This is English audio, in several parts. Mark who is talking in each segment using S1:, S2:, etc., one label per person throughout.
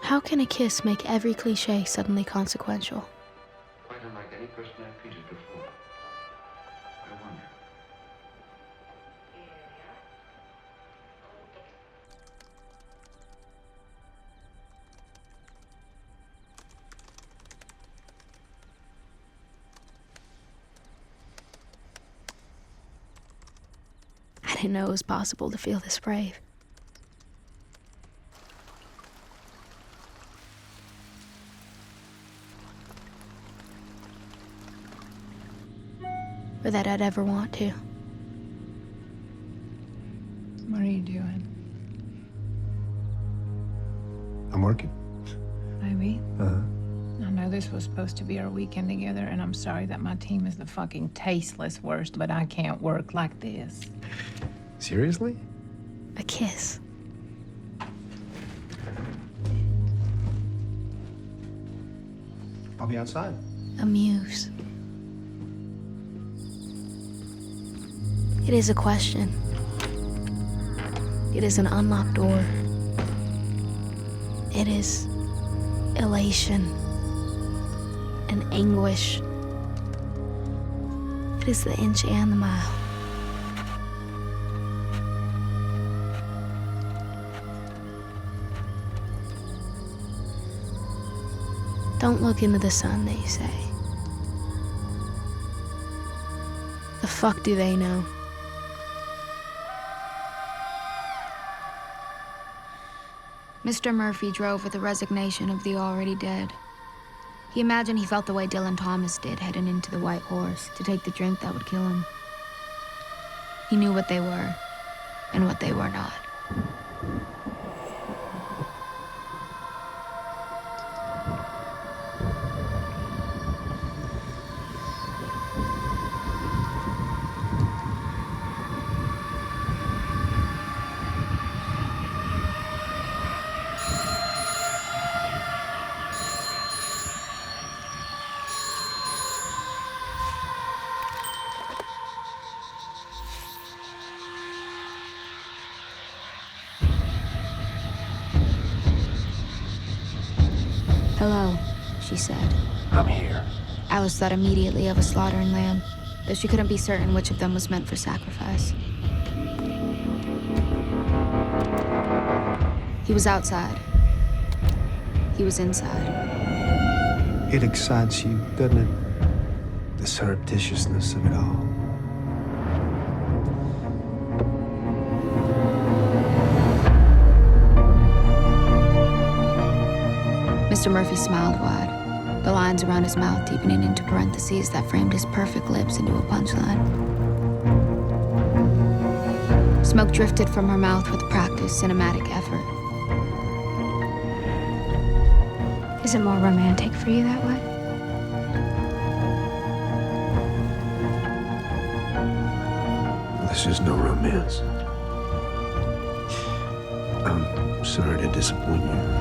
S1: How can a kiss make every cliché suddenly consequential?
S2: Quite unlike any person I've greeted before. I wonder.
S1: I didn't know it was possible to feel this brave. Or that I'd ever want to.
S3: What are you doing?
S4: I'm working.
S3: Ivy?
S4: Uh-huh.
S3: I know this was supposed to be our weekend together, and I'm sorry that my team is the fucking tasteless worst, but I can't work like this.
S4: Seriously?
S1: A kiss.
S4: I'll be outside.
S1: A muse. It is a question. It is an unlocked door. It is elation and anguish. It is the inch and the mile. Don't look into the sun, they say. The fuck do they know?
S5: Mr. Murphy drove with the resignation of the already dead. He imagined he felt the way Dylan Thomas did heading into the White Horse to take the drink that would kill him. He knew what they were and what they were not. Hello, she said.
S4: I'm here.
S5: Alice thought immediately of a slaughtering lamb, though she couldn't be certain which of them was meant for sacrifice. He was outside. He was inside.
S4: It excites you, doesn't it? The surreptitiousness of it all.
S5: Mr. Murphy smiled wide, the lines around his mouth deepening into parentheses that framed his perfect lips into a punchline. Smoke drifted from her mouth with practiced cinematic effort.
S1: Is it more romantic for you that way?
S4: This is no romance. I'm sorry to disappoint you.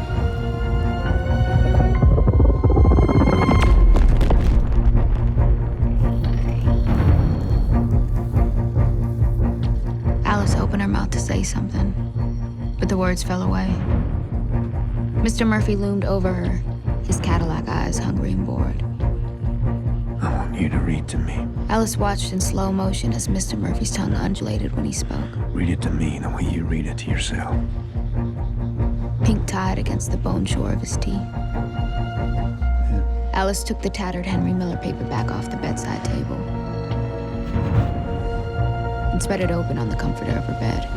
S5: Alice opened her mouth to say something, but the words fell away. Mr. Murphy loomed over her, his Cadillac eyes hungry and bored.
S4: I want you to read to me.
S5: Alice watched in slow motion as Mr. Murphy's tongue undulated when he spoke.
S4: Read it to me the way you read it to yourself.
S5: Pink tide against the bone shore of his teeth. Alice took the tattered Henry Miller paperback off the bedside table and spread it open on the comforter of her bed.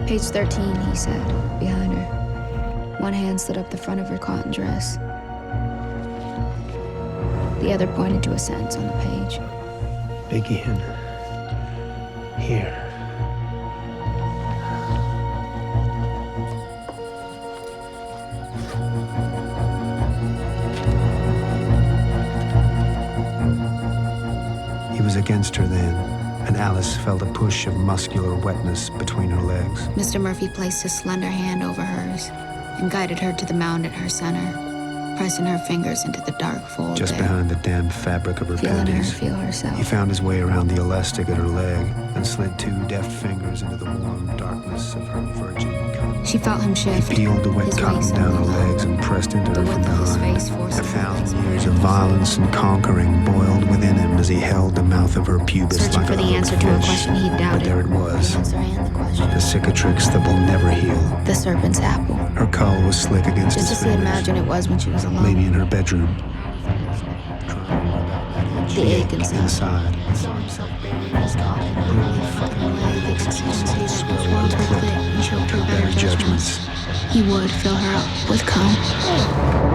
S5: Page 13, he said, behind her. One hand slid up the front of her cotton dress. The other pointed to a sentence on the page.
S4: Begin. Here. He was against her then, and Alice felt a push of muscular wetness between her legs.
S5: Mr. Murphy placed his slender hand over hers and guided her to the mound at her center. pressing her fingers into the dark fold
S4: just
S5: there,
S4: behind the damn fabric of her
S5: feeling her
S4: panties.
S5: feel herself.
S4: He found his way around the elastic at her leg and slid 2 deft fingers into the warm darkness of her virgin cup.
S5: She felt him shift.
S4: He peeled the wet
S5: his
S4: cotton
S5: waist
S4: down her
S5: opening up.
S4: legs and pressed into
S5: The
S4: her from
S5: width of his
S4: behind.
S5: face forcing
S4: 1,000 years of violence and conquering boiled within him as he held the mouth of her pubis
S5: Searching
S4: like
S5: for
S4: a
S5: the
S4: hooked
S5: answer to a
S4: fish.
S5: question he doubted.
S4: But there it was,
S5: The answer and the question.
S4: the cicatrix that will never heal.
S5: The serpent's apple.
S4: Her cull was slick against
S5: Just
S4: his
S5: as he
S4: fingers.
S5: imagined it was when she was alone.
S4: Maybe in her bedroom.
S5: The ache
S4: inside.
S5: He saw himself buried in his coffin, literally fucking away the ecstasy that swelled her clit and choked her better judgments. He would fill her up with cum.